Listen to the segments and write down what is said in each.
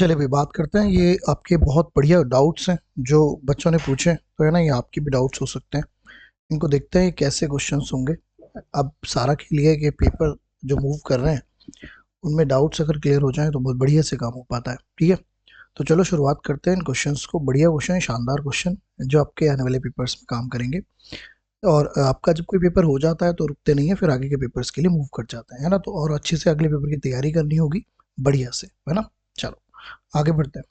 चलिए अभी बात करते हैं। ये आपके बहुत बढ़िया डाउट्स हैं जो बच्चों ने पूछे, तो है ना, ये आपके भी डाउट्स हो सकते हैं। इनको देखते हैं कैसे क्वेश्चंस होंगे। अब सारा के लिए कि पेपर जो मूव कर रहे हैं उनमें डाउट्स अगर क्लियर हो जाए तो बहुत बढ़िया से काम हो पाता है। ठीक है, तो चलो शुरुआत करते हैं इन क्वेश्चंस को। बढ़िया क्वेश्चन है, शानदार क्वेश्चन जो आपके आने वाले पेपर्स में काम करेंगे। और आपका जब कोई पेपर हो जाता है तो रुकते नहीं है, फिर आगे के पेपर्स के लिए मूव कर जाते हैं, है ना। तो और अच्छे से अगले पेपर की तैयारी करनी होगी बढ़िया से, है ना। चलो आगे बढ़ते हैं।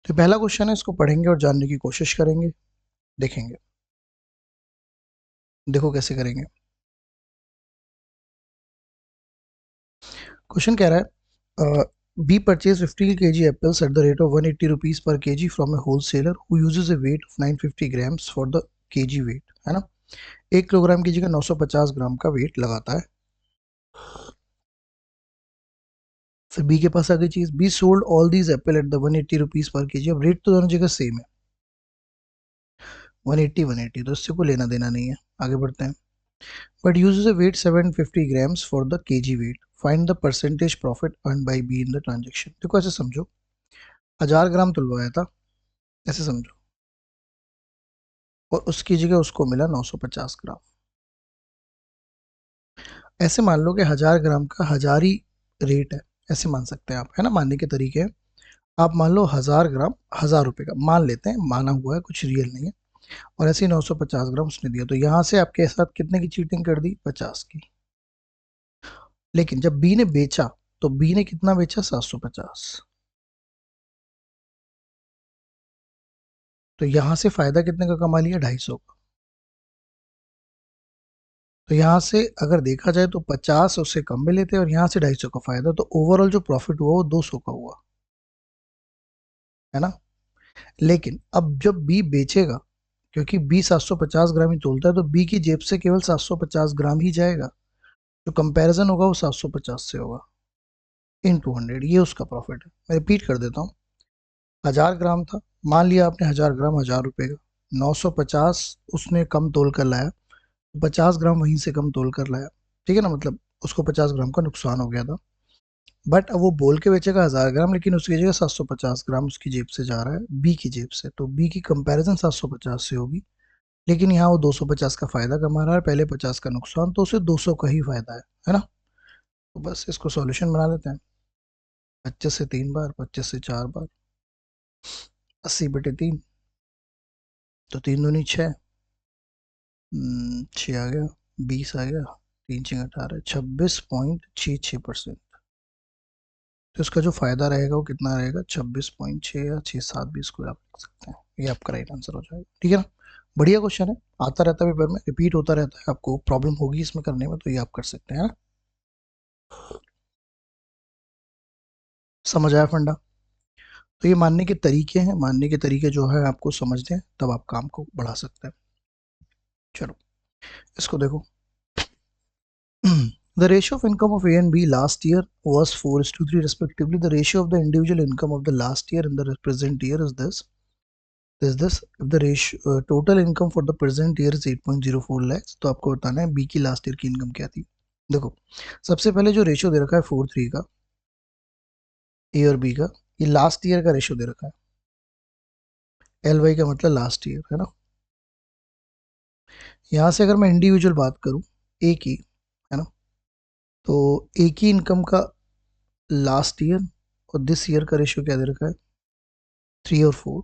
तो पहला क्वेश्चन है, इसको पढ़ेंगे और जानने की कोशिश करेंगे, देखेंगे। देखो कैसे करेंगे। क्वेश्चन कह रहा है B purchase 50 kg apples at the rate of 180 rupees per KG from a wholesaler who uses a weight of 950 grams for the KG weight, है ना। 1 किलोग्राम की जगह 950 ग्राम का वेट लगाता है। फिर बी के पास आ गई चीज, be sold all these Apple at the 180 rupees per KG. अब रेट तो दोनों जगह सेम है, 180 180, तो इससे कोई लेना देना नहीं है। आगे बढ़ते हैं। But uses a weight 750 grams for the kg weight. Find the percentage profit earned by B in the transaction. देखो ऐसे समझो, 1000 ग्राम तुलवाया था, ऐसे समझो, और उसकी जगह उसको मिला 950 ग्राम। ऐसे मान लो कि 1000 ग्राम का 1000 ही रेट है, ऐसे मान सकते हैं आप, है ना। मानने के तरीके हैं। आप मान लो 1000 ग्राम 1000 रुपए का मान लेते हैं, माना हुआ है, कुछ रियल नहीं है। और ऐसे ही 950 ग्राम उसने दिया, तो यहाँ से आपके साथ कितने की चीटिंग कर दी, 50 की। लेकिन जब बी ने बेचा तो बी ने कितना बेचा, 750। तो यहां से फायदा कितने का कमा लिया, 250 का। तो यहां से अगर देखा जाए तो 50 उससे कम में लेते और यहां से 250 का फायदा, तो ओवरऑल जो प्रॉफिट हुआ वो 200 का हुआ, है ना। लेकिन अब जब बी बेचेगा, क्योंकि बी 750 ग्राम ही तोलता है, तो बी की जेब से केवल 750 ग्राम ही जाएगा। जो कंपैरिजन होगा वो 750 से होगा इन 200, ये उसका प्रॉफिट है। मैं रिपीट कर देता हूँ। 1000 ग्राम था, मान लिया आपने 1000 ग्राम 1000 रुपए का, 950 उसने कम तोल कर लाया, 50 ग्राम वहीं से कम तोल कर लाया। ठीक है ना, मतलब उसको 50 ग्राम का नुकसान हो गया था। बट अब वो बोल के बेचेगा 1000 ग्राम, लेकिन उसकी जगह 750 ग्राम उसकी जेब से जा रहा है, बी की जेब से, तो बी की कंपैरिजन 750 से होगी। लेकिन यहाँ वो 250 का फायदा कमा रहा है, पहले 50 का नुकसान, तो उसे 200 का ही फायदा है ना। तो बस इसको सॉल्यूशन बना लेते हैं। 25 से 3 बार, 25 से 4 बार, 80/3, तो 3 दूनी 6, 6 आ गया, 20 आ गया, 3 6 18, 26.66%। तो इसका जो फायदा रहेगा वो कितना रहेगा, 26.6 या 6 7 भी इसको आप लिख सकते हैं। ये आपका राइट आंसर हो जाएगा। ठीक है ना, बढ़िया क्वेश्चन है, आता रहता है पेपर में, रिपीट होता रहता है। आपको प्रॉब्लम होगी इसमें करने में, तो ये आप कर सकते हैं ना। समझ आया फंडा। तो ये मानने के तरीके हैं, मानने के तरीके जो है आपको समझ लें, तब आप काम को बढ़ा सकते हैं। चलो इसको देखो। The ratio of income of A and B last year was 4:3 respectively. The ratio of the individual income of the last year and the present year is this. Is this if the ratio total income for the present year is 8.04 lakhs, तो आपको बताना है B की last year की income क्या थी। देखो सबसे पहले जो रेशियो दे रखा है 4:3 का, ए और बी का, ये लास्ट ईयर का रेशियो दे रखा है। LY का मतलब लास्ट ईयर, है ना। यहाँ से अगर मैं इंडिविजुअल बात करूँ ए की, है ना, तो ए की इनकम का लास्ट ईयर और दिस ईयर का रेशियो क्या दे रखा है, 3 और 4।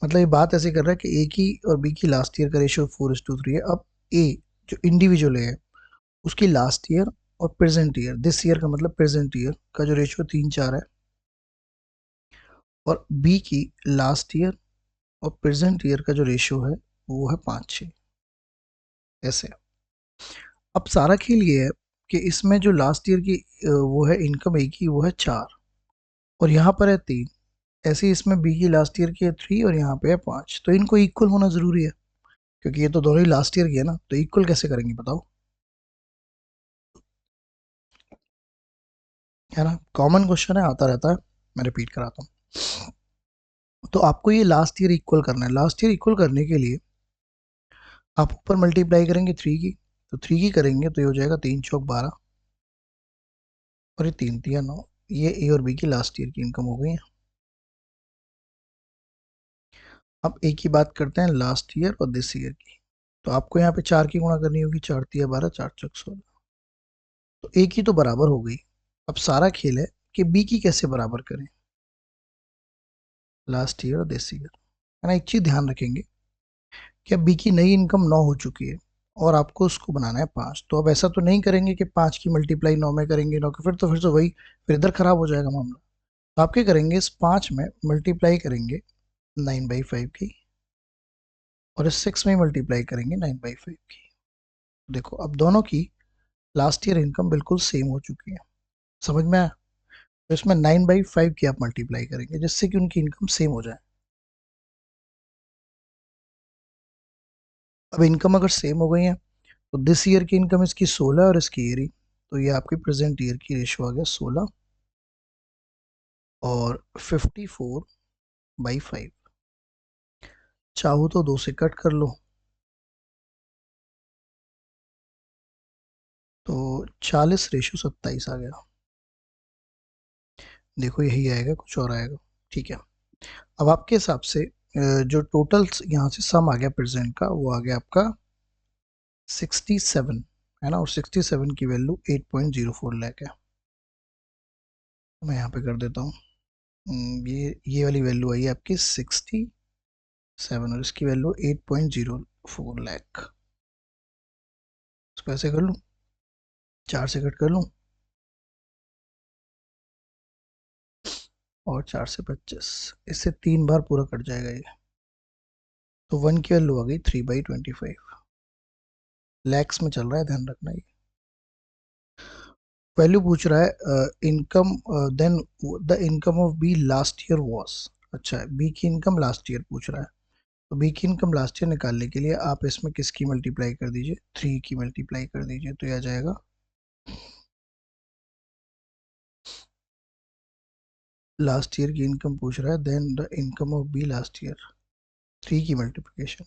मतलब ये बात ऐसे कर रहा है कि ए की और बी की लास्ट ईयर का रेशियो 4:3 है। अब ए जो इंडिविजुअल है उसकी लास्ट ईयर और प्रेजेंट ईयर, दिस ईयर का मतलब प्रेजेंट ईयर का जो रेशियो 3 4 है, और बी की लास्ट ईयर और प्रेजेंट ईयर का जो रेशियो है वो है 5 6, ऐसे। अब सारा खेल ये है कि इसमें जो लास्ट ईयर की वो है इनकम ए की, वो है 4, और यहाँ पर है 3। ऐसे ही इसमें बी की लास्ट ईयर की है 3 और यहाँ पे है 5, तो इनको इक्वल होना जरूरी है, क्योंकि ये तो दोनों ही लास्ट ईयर की है ना। तो इक्वल कैसे करेंगे बताओ, है ना। कॉमन क्वेश्चन है, आता रहता है, मैं रिपीट कराता हूँ। तो आपको ये लास्ट ईयर इक्वल करना है। लास्ट ईयर इक्वल करने के लिए आप ऊपर मल्टीप्लाई करेंगे 3 की, तो 3 की करेंगे तो ये हो जाएगा 3 चौक 12, और ये 3 3 9, ये ए और बी की लास्ट ईयर की इनकम हो गई है। अब ए की बात करते हैं लास्ट ईयर और दिस ईयर की। तो आपको यहाँ पे 4 की गुणा करनी होगी, 4 तिया 12, 4 चौक 16। तो ए की तो बराबर हो गई। अब सारा खेल है कि बी की कैसे बराबर करें, लास्ट ईयर और दिस ईयर, है ना। एक चीज ध्यान रखेंगे कि अब बी की नई इनकम 9 हो चुकी है और आपको उसको बनाना है 5। तो अब ऐसा तो नहीं करेंगे कि 5 की मल्टीप्लाई 9 में करेंगे, 9 की फिर तो वही, फिर इधर खराब हो जाएगा मामला। तो आप क्या करेंगे, इस 5 में मल्टीप्लाई करेंगे 9/5 की, और इस 6 में मल्टीप्लाई करेंगे 9/5 की। देखो अब दोनों की लास्ट ईयर इनकम बिल्कुल सेम हो चुकी है, समझ में आया। तो इसमें 9/5 की आप मल्टीप्लाई करेंगे जिससे कि उनकी इनकम सेम हो जाए। अब इनकम अगर सेम हो गई है तो दिस ईयर की इनकम इसकी 16 और इसकी ईयर ही, तो ये आपकी प्रेजेंट ईयर की रेशो आ गया 16 और 54/5। चाहो तो 2 से कट कर लो, तो 40/27 आ गया। देखो यही आएगा, कुछ और आएगा, ठीक है। अब आपके हिसाब से जो टोटल यहाँ से सम आ गया प्रेजेंट का, वो आ गया आपका 67, है ना। और 67 की वैल्यू 8.04 लाख है। मैं यहाँ पे कर देता हूँ। ये वाली वैल्यू आई है आपकी 67 और इसकी वैल्यू 8.04 लाख। इसको ऐसे कर लूँ, 4 से कट कर लूँ, और 4 से 25, इससे 3 बार पूरा कट जाएगा ये। तो 1 की वैल्यू आ गई 3/25। लैक्स में चल रहा है, ध्यान रखना। ये वैल्यू पूछ रहा है income, then the income of B last year was. अच्छा, बी की इनकम लास्ट ईयर पूछ रहा है। तो बी की इनकम लास्ट ईयर निकालने के लिए आप इसमें किसकी मल्टीप्लाई कर दीजिए, 3 की मल्टीप्लाई कर दीजिए, तो यह आ जाएगा लास्ट ईयर की इनकम पूछ रहा है, then the income of B last year, 3 की मल्टीप्लिकेशन।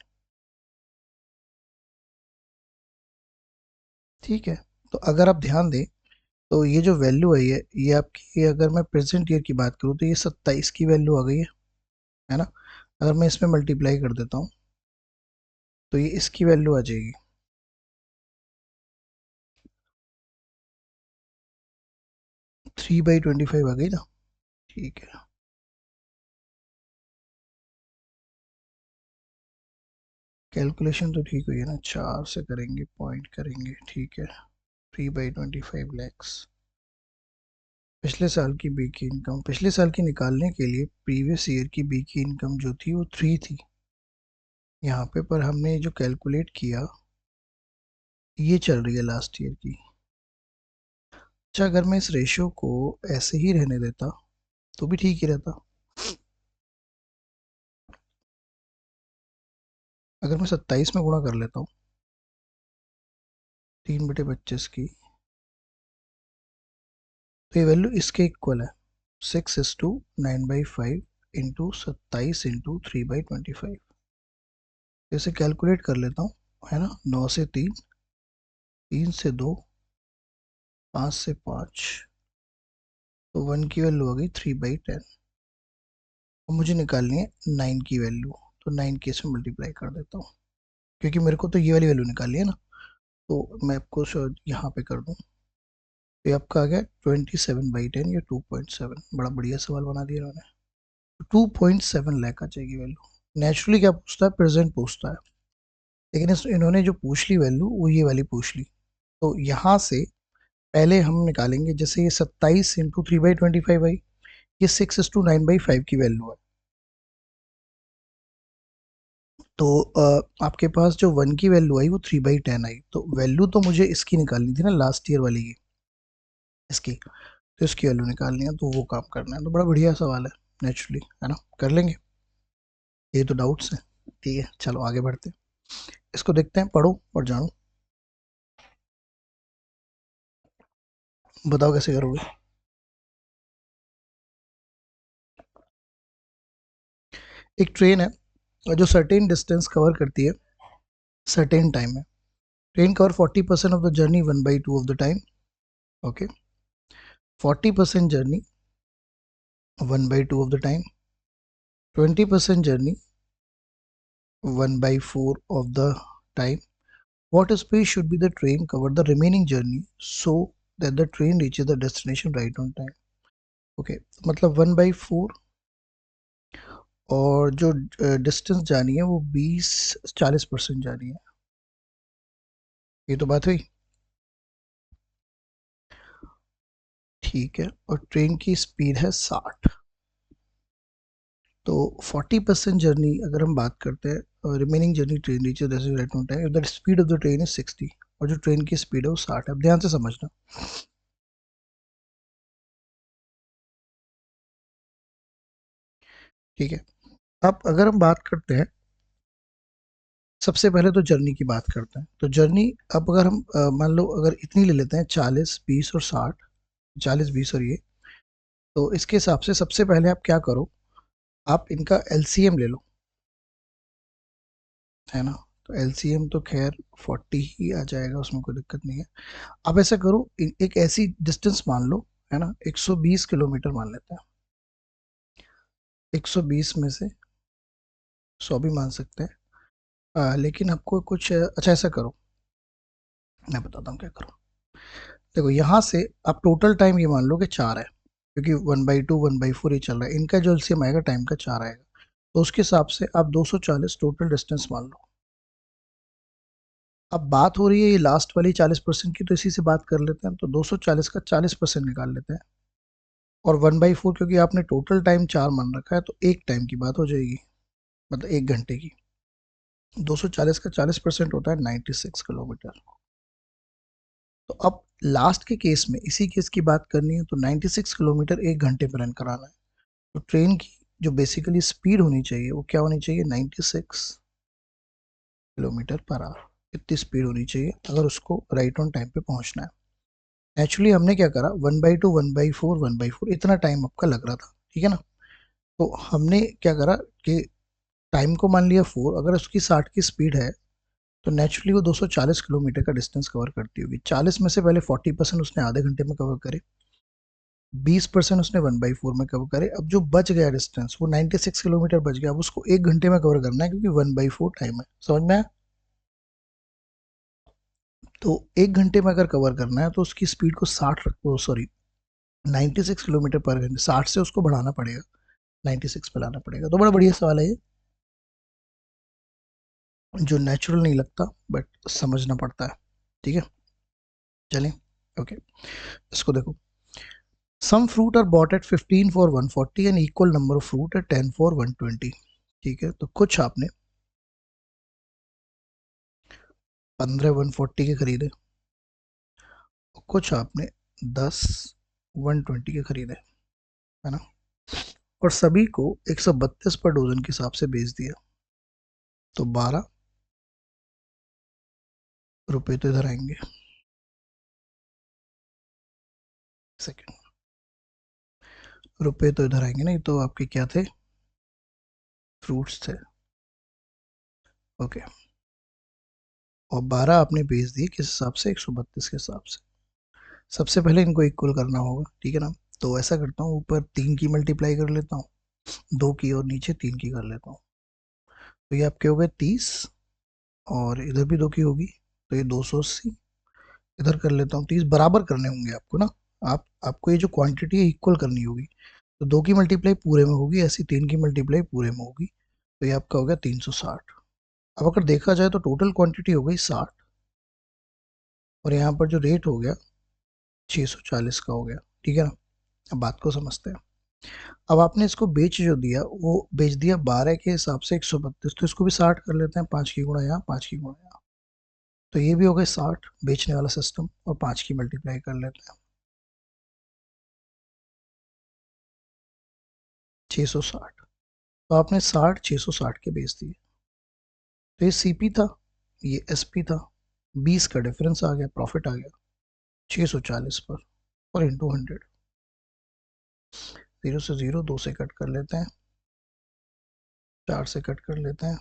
ठीक है। तो अगर आप ध्यान दें तो ये जो वैल्यू आई है ये आपकी, अगर मैं प्रेजेंट ईयर की बात करूँ तो ये 27 की वैल्यू आ गई है ना। अगर मैं इसमें मल्टीप्लाई कर देता हूँ तो ये इसकी वैल्यू आ जाएगी 3/25 आ गई ना। ठीक है, कैलकुलेशन तो ठीक हुई है ना, 4 से करेंगे, पॉइंट करेंगे, ठीक है। 3/25 लैक्स। पिछले साल की बी की इनकम, पिछले साल की निकालने के लिए प्रीवियस ईयर की बी की इनकम जो थी वो 3 थी यहाँ पे, पर हमने जो कैलकुलेट किया ये चल रही है लास्ट ईयर की। अच्छा, अगर मैं इस रेशियो को ऐसे ही रहने देता तो भी ठीक ही रहता। अगर मैं 27 में गुणा कर लेता हूँ 3/25 की, तो ये वैल्यू इसके इक्वल है 6:9/5 इंटू 27 इंटू 3/25। इसे कैलकुलेट कर लेता हूँ, है ना। 9 से 3, 3 से 2, 5 से 5, तो 1 की वैल्यू हो गई 3/10। और मुझे निकालनी है 9 की वैल्यू, तो 9 के से मल्टीप्लाई कर देता हूँ, क्योंकि मेरे को तो ये वाली वैल्यू निकालनी है ना। तो मैं आपको यहाँ पे कर दूँ, तो ये आपका आ गया 27/10 या 2.7। बड़ा बढ़िया सवाल बना दिया इन्होंने। 2.7 लाख आ जाएगी वैल्यू। नेचुरली क्या पूछता है, प्रेजेंट पूछता है, लेकिन इन्होंने जो पूछ ली वैल्यू वो ये वाली पूछ ली। तो यहाँ से पहले हम निकालेंगे, जैसे ये 27 इंटू 3/25 आई, ये 6:9/5 की वैल्यू है। तो आपके पास जो 1 की वैल्यू आई वो 3/10 आई, तो वैल्यू तो मुझे इसकी निकालनी थी ना, लास्ट ईयर वाली की, इसकी। तो इसकी वैल्यू निकालनी है, तो वो काम करना है। तो बड़ा बढ़िया सवाल है, नेचुरली, है ना, कर लेंगे। ये तो डाउट्स है। ठीक है, चलो आगे बढ़ते हैं, इसको देखते हैं, पढ़ो और जानो। बताओ कैसे करोगे। एक ट्रेन है जो सर्टेन डिस्टेंस कवर करती है सर्टेन टाइम में। Train cover 40% of the journey 1/2 of the time. Okay. 40% journey 1/2 of the time, 20% journey 1/4 of the time. What space should be the train cover the remaining journey so that the train reaches the destination right on time? Okay, मतलब 1/4 और जो distance जानी है वो 40% जानी है। ये तो बात हुई, ठीक है। और ट्रेन की स्पीड है 60। तो 40% जर्नी अगर हम बात करते हैं, remaining journey train reaches right on time, the speed of the train is 60 और जो ट्रेन की स्पीड है वो 60 है। अब ध्यान से समझना, ठीक है। अब अगर हम बात करते हैं, सबसे पहले तो जर्नी की बात करते हैं। तो जर्नी, अब अगर हम मान लो अगर इतनी ले लेते हैं 40 20 और 60, 40 20 और ये, तो इसके हिसाब से सबसे पहले आप क्या करो, आप इनका एलसीएम ले लो, है ना। तो एलसीएम तो खैर 40 ही आ जाएगा, उसमें कोई दिक्कत नहीं है। अब ऐसा करो, एक ऐसी डिस्टेंस मान लो, है ना, 120 किलोमीटर मान लेते हैं। 120 में से 100 भी मान सकते हैं, लेकिन आपको कुछ अच्छा ऐसा करो, मैं बताता हूँ क्या करो। देखो यहाँ से आप टोटल टाइम ये मान लो कि 4 है, क्योंकि 1/2 1/4 ही चल रहा है, इनका जो एलसीएम आएगा टाइम का 4 आएगा। तो उसके हिसाब से आप 240 टोटल डिस्टेंस मान लो। अब बात हो रही है ये लास्ट वाली 40% की, तो इसी से बात कर लेते हैं। तो 240 का 40% निकाल लेते हैं, और 1/4 क्योंकि आपने टोटल टाइम 4 मान रखा है तो एक टाइम की बात हो जाएगी, मतलब 1 घंटे की। 240 का 40% होता है 96 किलोमीटर। तो अब लास्ट के केस में, इसी केस की बात करनी है, तो 96 किलोमीटर 1 घंटे में रन कराना है। तो ट्रेन की जो बेसिकली स्पीड होनी चाहिए वो क्या होनी चाहिए, 96 किलोमीटर पर आवर। इतनी स्पीड होनी चाहिए अगर उसको राइट ऑन टाइम पे पहुंचना है। एक्चुअली हमने क्या करा, 1/2 1/4 1/4 इतना टाइम आपका लग रहा था, ठीक है ना। तो हमने क्या करा कि टाइम को मान लिया 4, अगर उसकी 60 की स्पीड है तो नेचुरली वो 240 किलोमीटर का डिस्टेंस कवर करती होगी। 40 में से पहले 40% उसने आधे घंटे में कवर करे, 20% उसने 1/4 में कवर करे। अब जो बच गया डिस्टेंस वो 96 किलोमीटर बच गया, अब उसको 1 घंटे में कवर करना है क्योंकि 1/4 टाइम है, समझ में आया। तो 1 घंटे में अगर कवर करना है तो उसकी स्पीड को 60 रखो, सॉरी 96 किलोमीटर पर घंटे, 60 से उसको बढ़ाना पड़ेगा, 96 पे लाना पड़ेगा। तो बड़ा बढ़िया सवाल है ये, जो नेचुरल नहीं लगता बट समझना पड़ता है, ठीक है। चलिए, ओके, इसको देखो। Some fruit are bought at 15 for 140 and equal number of fruit at 10 for 120। ठीक है, तो कुछ आपने 15 140 के खरीदे, और कुछ आपने 10 120 के खरीदे, है ना। और सभी को 132 पर डोजन के हिसाब से बेच दिया। तो 12 रुपए तो इधर आएंगे, सेकेंड, रुपए तो इधर आएंगे, नहीं तो आपके क्या थे, फ्रूट्स थे, ओके। और 12 आपने बेच दिए किस हिसाब से, 132 के हिसाब से। सबसे पहले इनको इक्वल करना होगा, ठीक है ना। तो ऐसा करता हूँ, ऊपर 3 की मल्टीप्लाई कर लेता हूँ, 2 की, और नीचे 3 की कर लेता हूँ। तो ये आपके हो गए 30, और इधर भी 2 की होगी, तो ये 280। इधर कर लेता हूँ 30, बराबर करने होंगे आपको ना। आपको ये जो क्वांटिटी है इक्वल करनी होगी। तो 2 की मल्टीप्लाई पूरे में होगी, ऐसी 3 की मल्टीप्लाई पूरे में होगी। तो ये आपका हो गया 360। अब अगर देखा जाए तो टोटल क्वांटिटी हो गई 60, और यहाँ पर जो रेट हो गया 640 का हो गया, ठीक है ना। अब बात को समझते हैं। अब आपने इसको बेच जो दिया वो बेच दिया 12 के हिसाब से 132, तो इसको भी 60 कर लेते हैं, 5 की गुणा यहाँ, 5 की गुणा यहाँ। तो ये भी हो गए 60 बेचने वाला सिस्टम, और 5 की मल्टीप्लाई कर लेते हैं, 660। तो आपने 60 660 के बेच दिए। तो ये सीपी था, ये एसपी था, 20 का डिफरेंस आ गया, प्रॉफिट आ गया 640 पर, और इंटू 100। 0 से 0, 2 से कट कर लेते हैं, 4 से कट कर लेते हैं,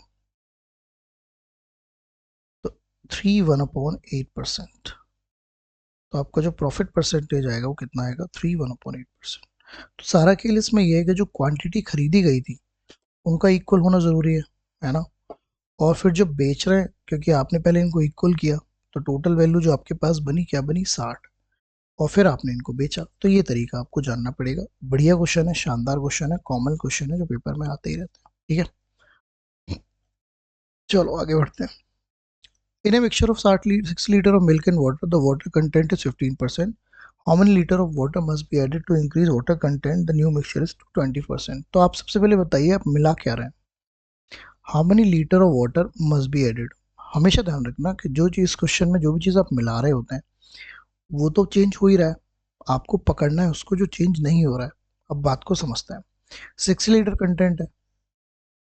तो 3 1/8%। तो आपका जो प्रॉफिट परसेंटेज आएगा वो कितना आएगा, 3 1/8%। तो सारा खेल इसमें यह है कि जो क्वांटिटी खरीदी गई थी उनका इक्वल होना ज़रूरी है ना। और फिर जो बेच रहे हैं, क्योंकि आपने पहले इनको इक्वल किया, तो टोटल वैल्यू जो आपके पास बनी क्या बनी, 60, और फिर आपने इनको बेचा। तो ये तरीका आपको जानना पड़ेगा। बढ़िया क्वेश्चन है, शानदार क्वेश्चन है, कॉमन क्वेश्चन है जो पेपर में आते ही रहते हैं। ठीक है, चलो आगे बढ़ते हैं। In a mixture of 6 liter of milk and water, the water content is 15%. How many liter of water must be added to increase water content? The new mixture is 20%. तो आप सबसे पहले बताइए आप मिला क्या रहे हैं। How many liter of water must be added? हमेशा ध्यान रखना कि जो चीज़ क्वेश्चन में जो भी चीज़ आप मिला रहे होते हैं वो तो चेंज हो ही रहा है, आपको पकड़ना है उसको जो चेंज नहीं हो रहा है। अब बात को समझते हैं। 6 लीटर कंटेंट है,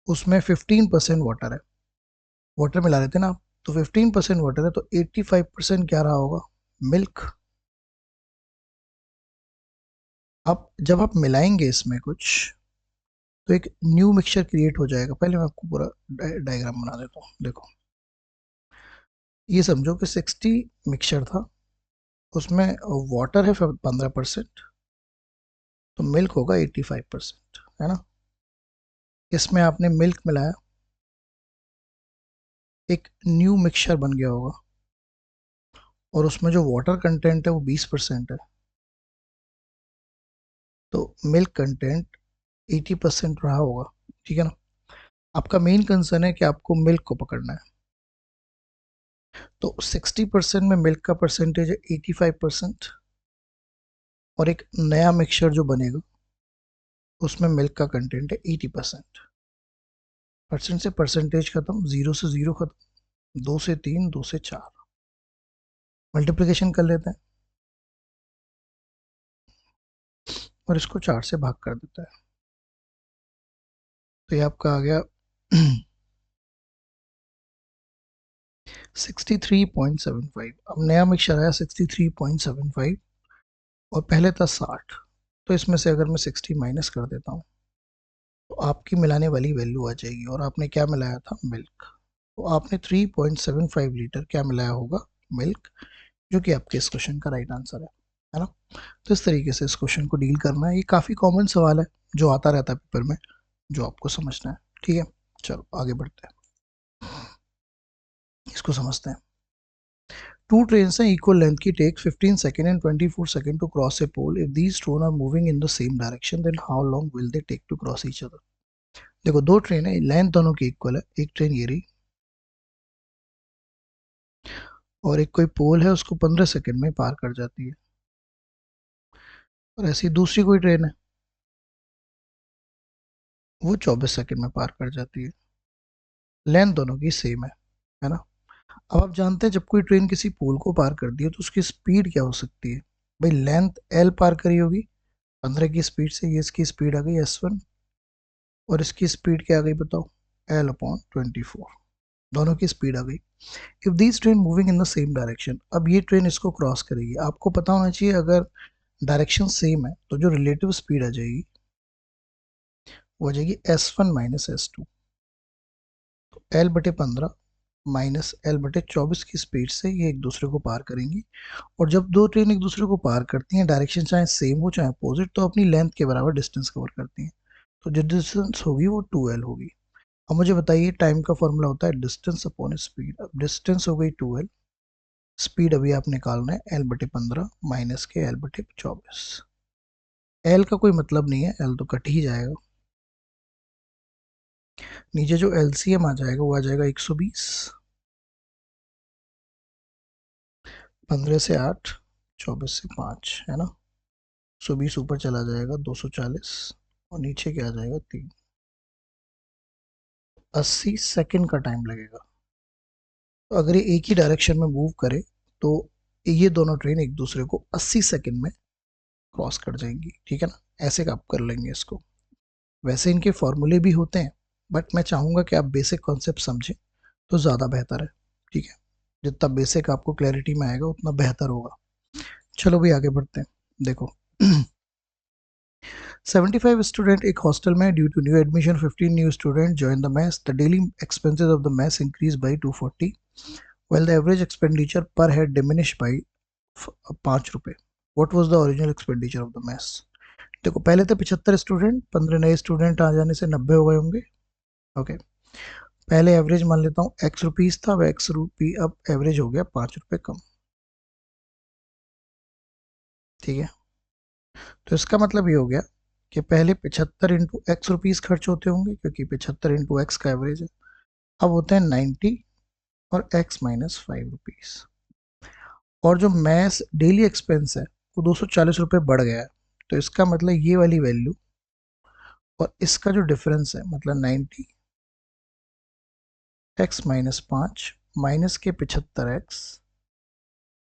उसमें 15% वाटर है, वाटर मिला रहे थे ना आप, तो 15% वाटर है, तो 85% क्या रहा होगा, मिल्क। अब जब आप मिलाएंगे इसमें कुछ, तो एक न्यू मिक्सचर क्रिएट हो जाएगा। पहले मैं आपको पूरा डायग्राम बना देता हूँ। देखो, ये समझो कि 60 मिक्सचर था, उसमें वाटर है 15%, तो मिल्क होगा 85%, है ना। इसमें आपने मिल्क मिलाया, एक न्यू मिक्सचर बन गया होगा, और उसमें जो वाटर कंटेंट है वो 20% है, तो मिल्क कंटेंट 80% रहा होगा। ठीक है ना। आपका मेन कंसर्न है कि आपको मिल्क को पकड़ना है, तो 60% में मिल्क का परसेंटेज है 85%, और एक नया मिक्सचर जो बनेगा उसमें मिल्क का कंटेंट है 80%। परसेंट से परसेंटेज खत्म, जीरो से जीरो खत्म, 2 से 3, 2 से 4, मल्टीप्लिकेशन कर लेते हैं और इसको 4 से भाग कर देता है, तो ये आपका आ गया 63.75। अब नया मिक्सचर आया 63.75, और पहले था 60, तो इसमें से अगर मैं 60 माइनस कर देता हूँ तो आपकी मिलाने वाली वैल्यू आ जाएगी, और आपने क्या मिलाया था, मिल्क। तो आपने 3.75 लीटर क्या मिलाया होगा, मिल्क, जो कि आपके इस क्वेश्चन का राइट आंसर है ना। तो इस तरीके से इस क्वेश्चन को डील करना है। ये काफ़ी कॉमन सवाल है जो आता रहता है पेपर में, जो आपको समझना है। ठीक है, चलो आगे बढ़ते हैं, इसको समझते हैं। टू ट्रेन हैं इक्वल लेंथ की, take 15 second and 24 second to cross a pole. If these train are moving in the same direction then how long will they take to cross each other. देखो, दो train है, length दोनों की equal है। एक train ये रही, और एक कोई पोल है उसको 15 सेकेंड में पार कर जाती है, और ऐसी दूसरी कोई ट्रेन है वो 24 सेकेंड में पार कर जाती है। लेंथ दोनों की सेम है ना। अब आप जानते हैं जब कोई ट्रेन किसी पोल को पार कर दी है तो उसकी स्पीड क्या हो सकती है। भाई लेंथ एल पार करी होगी 15 की स्पीड से, ये इसकी स्पीड आ गई S1, और इसकी स्पीड क्या आ गई बताओ, L/24। दोनों की स्पीड आ गई। If these train moving in the same direction, अब ये ट्रेन इसको क्रॉस करेगी। आपको पता होना चाहिए अगर डायरेक्शन सेम है तो जो रिलेटिव स्पीड आ जाएगी वो आ जाएगी S1 माइनस S2। तो L/15 माइनस L/24 की स्पीड से ये एक दूसरे को पार करेंगी। और जब दो ट्रेन एक दूसरे को पार करती हैं, डायरेक्शन चाहे सेम हो चाहे अपोजिट, तो अपनी लेंथ के बराबर डिस्टेंस कवर करती हैं, तो जो डिस्टेंस होगी वो 2L होगी। अब मुझे बताइए, टाइम का फॉर्मूला होता है डिस्टेंस अपॉन स्पीड। अब डिस्टेंस हो गई 2L, स्पीड अभी आप निकालना है L/15 माइनस के L/24। L का कोई मतलब नहीं है, L तो कट ही जाएगा, नीचे जो LCM आ जाएगा वो आ जाएगा 120, 15 से 8, 24 से 5, है ना। 120 ऊपर चला जाएगा 240, और नीचे क्या आ जाएगा 3। 80 सेकंड का टाइम लगेगा। तो अगर ये एक ही डायरेक्शन में मूव करे तो ये दोनों ट्रेन एक दूसरे को 80 सेकंड में क्रॉस कर जाएंगी। ठीक है ना, ऐसे आप कर लेंगे इसको। वैसे इनके फॉर्मूले भी होते हैं, बट मैं चाहूँगा कि आप बेसिक कॉन्सेप्ट समझें तो ज़्यादा बेहतर है। ठीक है, जितना बेसिक आपको क्लैरिटी में आएगा उतना बेहतर होगा। चलो भाई आगे बढ़ते हैं। देखो 75 स्टूडेंट एक हॉस्टल में, due to new admission 15 new student join the mess, the daily expenses of the mess increase by 240 while the average expenditure per head diminished by 5 रुपये। What was the original expenditure of the mess? देखो पहले थे 75 student, 15 नए student आ जाने से 90 हो गए होंगे। ओके, पहले एवरेज मान लेता हूँ एक्स रुपीज था, अब एक्स रुपी अब एवरेज हो गया 5 रुपये कम। ठीक है, तो इसका मतलब ये हो गया कि पहले 75 इंटू एक्स रुपीज खर्च होते होंगे, क्योंकि 75 इंटू एक्स का एवरेज है। अब होते हैं 90 और एक्स माइनस 5 रुपीज। और जो मैस डेली एक्सपेंस है वो 240 रुपये बढ़ गया है, तो इसका मतलब ये वाली वैल्यू और इसका जो डिफरेंस है, मतलब 90 एक्स माइनस 5 माइनस के 75 एक्स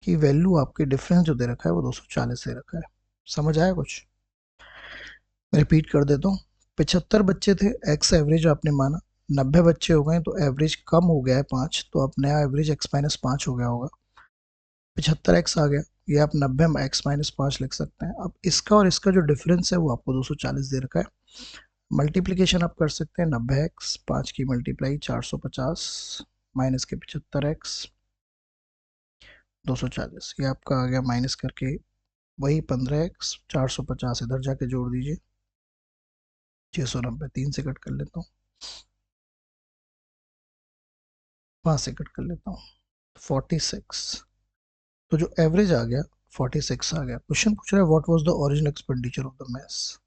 की वैल्यू, आपके डिफरेंस जो दे रखा है वो 240 दे रखा है। समझ आया कुछ? मैं रिपीट कर देता हूँ। 75 बच्चे थे, एक्स एवरेज आपने माना, 90 बच्चे हो गए तो एवरेज कम हो गया है 5, तो अब नया एवरेज एक्स माइनस 5 हो गया होगा। 75 एक्स आ गया, ये आप 90 एक्स माइनस 5 लिख सकते हैं। अब इसका और इसका जो डिफरेंस है वो आपको 240 दे रखा है। मल्टीप्लीकेशन आप कर सकते हैं, 90 एक्स 5 की मल्टीप्लाई 450 माइनस के 75 एक्स 240, ये आपका आ गया माइनस करके वही 15 एक्स 450 इधर जाके जोड़ दीजिए 690, 3 से कट कर लेता हूँ, 5 से कट कर लेता हूँ 46। तो जो एवरेज आ गया 46 आ गया। क्वेश्चन पूछ रहा है what was the original expenditure of the mess.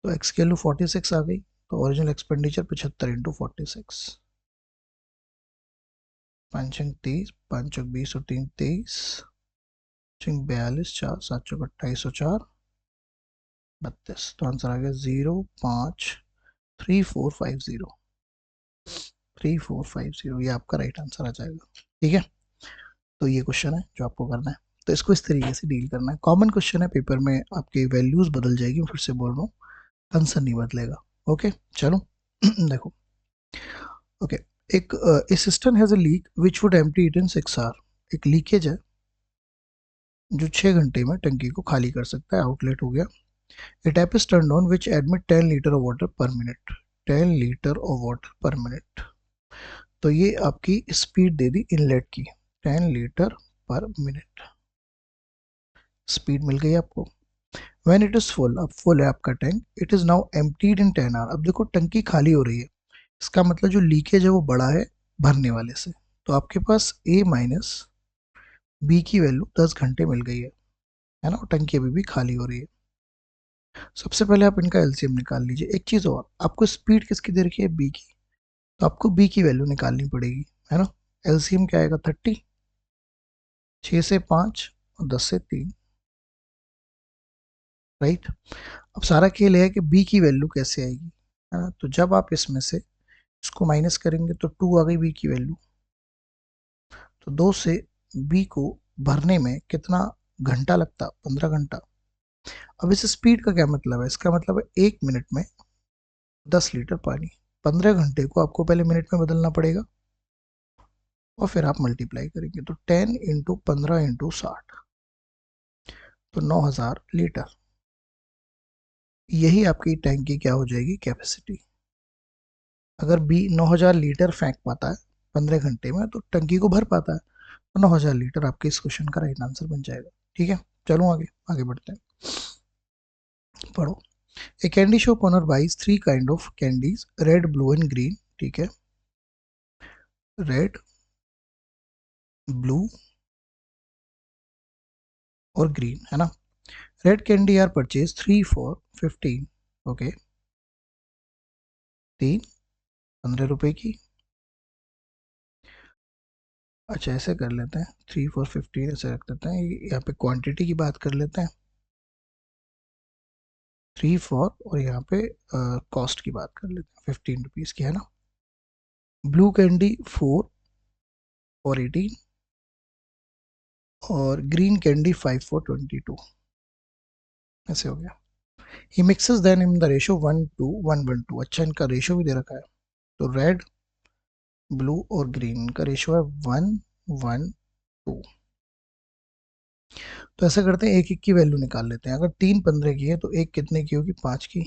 तो एक्स की वैल्यू 46 आ गई, तो ओरिजिनल एक्सपेंडिचर 75 इंटू 46, 5 30, 5 20 और 3 23, 42, 4 7 28 और 4 32। तो आंसर आ गया 05345 3450, ये आपका राइट आंसर आ जाएगा। ठीक है, तो ये क्वेश्चन है जो आपको करना है, तो इसको इस तरीके से डील करना है। कॉमन क्वेश्चन है, पेपर में आपकी वैल्यूज बदल जाएगी, फिर से बोल रहा हूँ, आंसर नहीं बदलेगा। ओके चलो देखो। ओके, एक system has a leak which would empty it in 6 hour. एक लीकेज है जो 6 घंटे में टंकी को खाली कर सकता है, आउटलेट हो गया। A tap is turned on which admit 10 litre of water per minute, 10 litre of water per minute। तो ये आपकी स्पीड दे दी इनलेट की, 10 लीटर पर मिनट स्पीड मिल गई आपको। When it is full, अब फुल है आपका tank, it is now emptied in 10 hour। अब देखो टंकी खाली हो रही है, इसका मतलब जो लीकेज है वो बड़ा है भरने वाले से। तो आपके पास A माइनस बी की वैल्यू 10 घंटे मिल गई है ना, टंकी अभी भी खाली हो रही है। सबसे पहले आप इनका एलसीएम निकाल लीजिए। एक चीज़ और, आपको स्पीड किसकी दे रखी है, बी की, तो आपको बी की वैल्यू निकालनी पड़ेगी, है ना। एलसीएम क्या आएगा, 30, 6 से 5 और 10 से 3, राइट। अब सारा खेल है कि बी की वैल्यू कैसे आएगी, है ना। तो जब आप इसमें से इसको माइनस करेंगे तो 2 आ गई बी की वैल्यू। तो 2 से बी को भरने में कितना घंटा लगता, 15 घंटा। अब इस स्पीड का क्या मतलब है, इसका मतलब है 1 मिनट में 10 लीटर पानी। 15 घंटे को आपको पहले मिनट में बदलना पड़ेगा और फिर आप मल्टीप्लाई करेंगे, तो 10 इंटू 15 इंटू 60, तो 9000 लीटर। यही आपकी टैंक की क्या हो जाएगी, कैपेसिटी। अगर बी 9000 लीटर फेंक पाता है 15 घंटे में, तो टंकी को भर पाता है, तो 9000 लीटर आपके इस क्वेश्चन का राइट आंसर बन जाएगा। ठीक है, चलो आगे आगे बढ़ते हैं, पढ़ो। A candy shop owner buys 3 kind of candies, red blue and green. ठीक है, रेड ब्लू और ग्रीन, है ना। Red candy are purchase 3 for 15। Okay, 3 15 रुपए की। अच्छा ऐसे कर लेते हैं, 3 फॉर 15 ऐसे रख देते हैं, यहाँ पे क्वांटिटी की बात कर लेते हैं, 3 फॉर, और यहाँ पे कॉस्ट की बात कर लेते हैं 15 रुपीज़ की, है ना। ब्लू कैंडी 4 फॉर 18 और ग्रीन कैंडी 5 फॉर 22, ऐसे हो गया। He mixes then in the ratio 1:1:1:2। अच्छा इनका रेशो भी दे रखा है, तो रेड ब्लू और ग्रीन का रेशो है 1:1:2। तो ऐसा करते हैं, एक एक की वैल्यू निकाल लेते हैं। अगर 3 15 की है तो एक कितने की होगी, 5 की।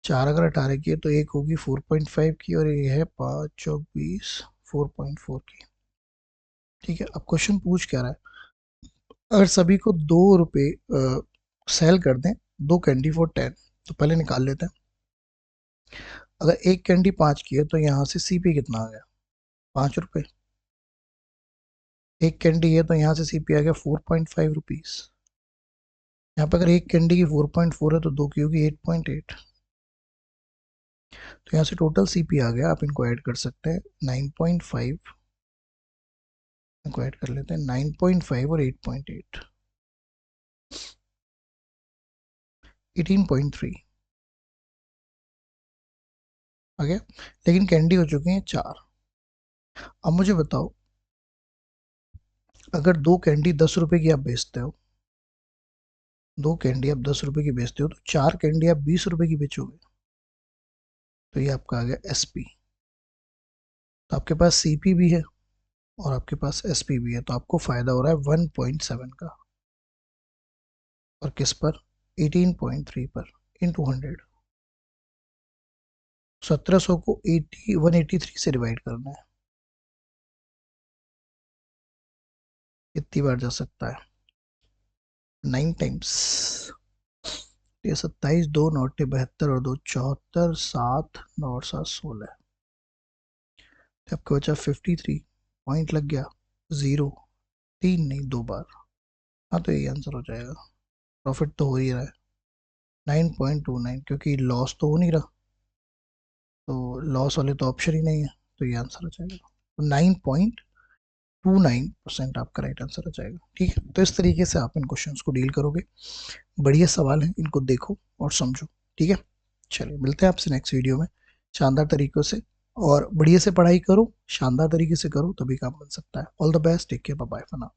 4 अगर 18 की है तो एक होगी 4.5 की, और ये है 5 24 4.4 की। ठीक है, अब क्वेश्चन पूछ क्या रहा है, अगर सभी को 2 रुपये सेल कर दें 2 कैंडी फॉर 10, तो पहले निकाल लेते हैं। अगर एक कैंडी 5 की है तो यहाँ से सीपी कितना आ गया, 5 रुपये। एक कैंडी है तो यहाँ से सीपी आ गया 4.5 रुपीज़। यहाँ पर अगर एक कैंडी की 4.4 है तो 2 की होगी 8.8। तो यहाँ से टोटल सीपी आ गया, आप इनको ऐड कर सकते हैं 9.5, इनको ऐड कर लेते हैं 9.5 और 8.8, 18.3 आ गया। लेकिन कैंडी हो चुकी हैं 4। अब मुझे बताओ, अगर 2 कैंडी 10 रुपए की आप बेचते हो, 2 कैंडी आप 10 रुपए की बेचते हो, तो 4 कैंडी आप 20 रुपए की बेचोगे, तो ये आपका आ गया एसपी। तो आपके पास सीपी भी है और आपके पास एसपी भी है, तो आपको फायदा हो रहा है 1.7 का। और किस पर, 18.3 पर, इंटू 100। 1700 को 183 से डिवाइड करना है। कितनी बार जा सकता है, 9 टाइम्स। ये 27, 2 नौटे 72 और 2 74, 7 9 और 7 16। आपका बचा 53 पॉइंट, लग गया 0, 3 नहीं 2 बार। हाँ तो यही आंसर हो जाएगा। प्रॉफिट तो हो ही रहा है 9.29, क्योंकि लॉस तो हो नहीं रहा, तो लॉस वाले तो ऑप्शन ही नहीं है, तो ये आंसर हो जाएगा। तो 9.29% आपका राइट आंसर हो जाएगा। ठीक है, तो इस तरीके से आप इन क्वेश्चंस को डील करोगे। बढ़िया सवाल है, इनको देखो और समझो। ठीक है, चलिए मिलते हैं आपसे नेक्स्ट वीडियो में शानदार तरीकों से। और बढ़िया से पढ़ाई करो, शानदार तरीके से करो, तभी काम बन सकता है। All the best, take care, bye bye for now.